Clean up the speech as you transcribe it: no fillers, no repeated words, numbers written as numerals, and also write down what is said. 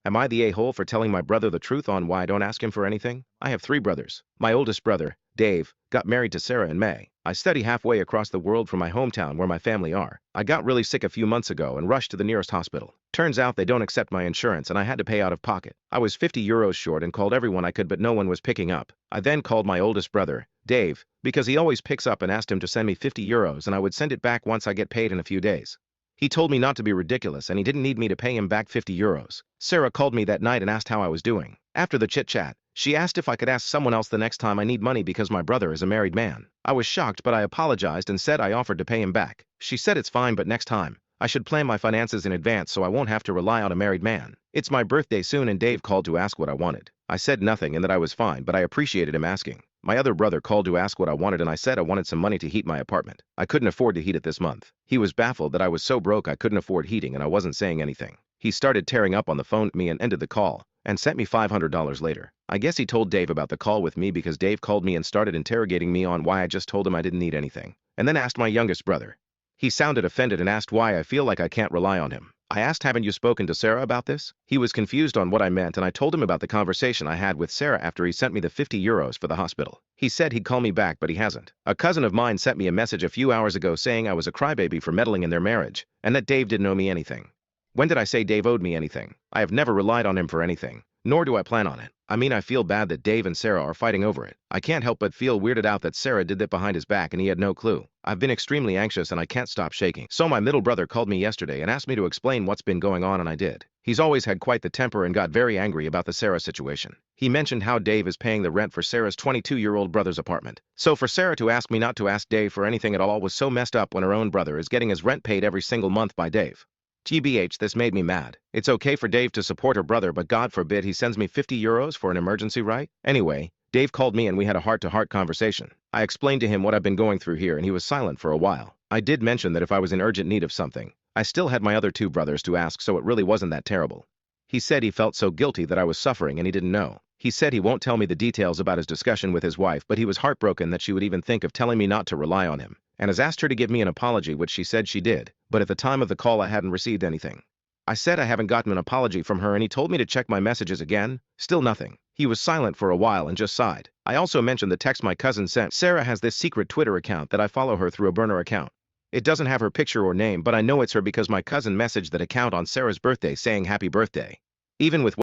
Am I the a-hole for telling my brother the truth on why I don't ask him for anything? I have 3 brothers. My oldest brother, Dave, got married to Sarah in May. I study halfway across the world from my hometown where my family are. I got really sick a few months ago and rushed to the nearest hospital. Turns out they don't accept my insurance and I had to pay out of pocket. I was 50 euros short and called everyone I could but no one was picking up. I then called my oldest brother, Dave, because he always picks up and asked him to send me 50 euros and I would send it back once I get paid in a few days. He told me not to be ridiculous and he didn't need me to pay him back 50 euros. Sarah called me that night and asked how I was doing. After the chit-chat, she asked if I could ask someone else the next time I need money because my brother is a married man. I was shocked but I apologized and said I offered to pay him back. She said it's fine but next time, I should plan my finances in advance so I won't have to rely on a married man. It's my birthday soon and Dave called to ask what I wanted. I said nothing and that I was fine but I appreciated him asking. My other brother called to ask what I wanted and I said I wanted some money to heat my apartment. I couldn't afford to heat it this month. He was baffled that I was so broke I couldn't afford heating and I wasn't saying anything. He started tearing up on the phone at me and ended the call, and sent me $500 later. I guess he told Dave about the call with me because Dave called me and started interrogating me on why I just told him I didn't need anything. And then asked my youngest brother. He sounded offended and asked why I feel like I can't rely on him. I asked, haven't you spoken to Sarah about this? He was confused on what I meant and I told him about the conversation I had with Sarah after he sent me the 50 euros for the hospital. He said he'd call me back but he hasn't. A cousin of mine sent me a message a few hours ago saying I was a crybaby for meddling in their marriage, and that Dave didn't owe me anything. When did I say Dave owed me anything? I have never relied on him for anything, nor do I plan on it. I mean, I feel bad that Dave and Sarah are fighting over it. I can't help but feel weirded out that Sarah did that behind his back and he had no clue. I've been extremely anxious and I can't stop shaking. So my middle brother called me yesterday and asked me to explain what's been going on and I did. He's always had quite the temper and got very angry about the Sarah situation. He mentioned how Dave is paying the rent for Sarah's 22-year-old brother's apartment. So for Sarah to ask me not to ask Dave for anything at all was so messed up when her own brother is getting his rent paid every single month by Dave. GBH, this made me mad. It's okay for Dave to support her brother, but God forbid he sends me 50 euros for an emergency, right? Anyway, Dave called me and we had a heart-to-heart conversation. I explained to him what I've been going through here and he was silent for a while. I did mention that if I was in urgent need of something, I still had my other 2 brothers to ask, so it really wasn't that terrible. He said he felt so guilty that I was suffering and he didn't know. He said he won't tell me the details about his discussion with his wife, but he was heartbroken that she would even think of telling me not to rely on him, and has asked her to give me an apology, which she said she did, but at the time of the call I hadn't received anything. I said I haven't gotten an apology from her and he told me to check my messages again. Still nothing. He was silent for a while and just sighed. I also mentioned the text my cousin sent. Sarah has this secret Twitter account that I follow her through a burner account. It doesn't have her picture or name, but I know it's her because my cousin messaged that account on Sarah's birthday saying happy birthday. Even with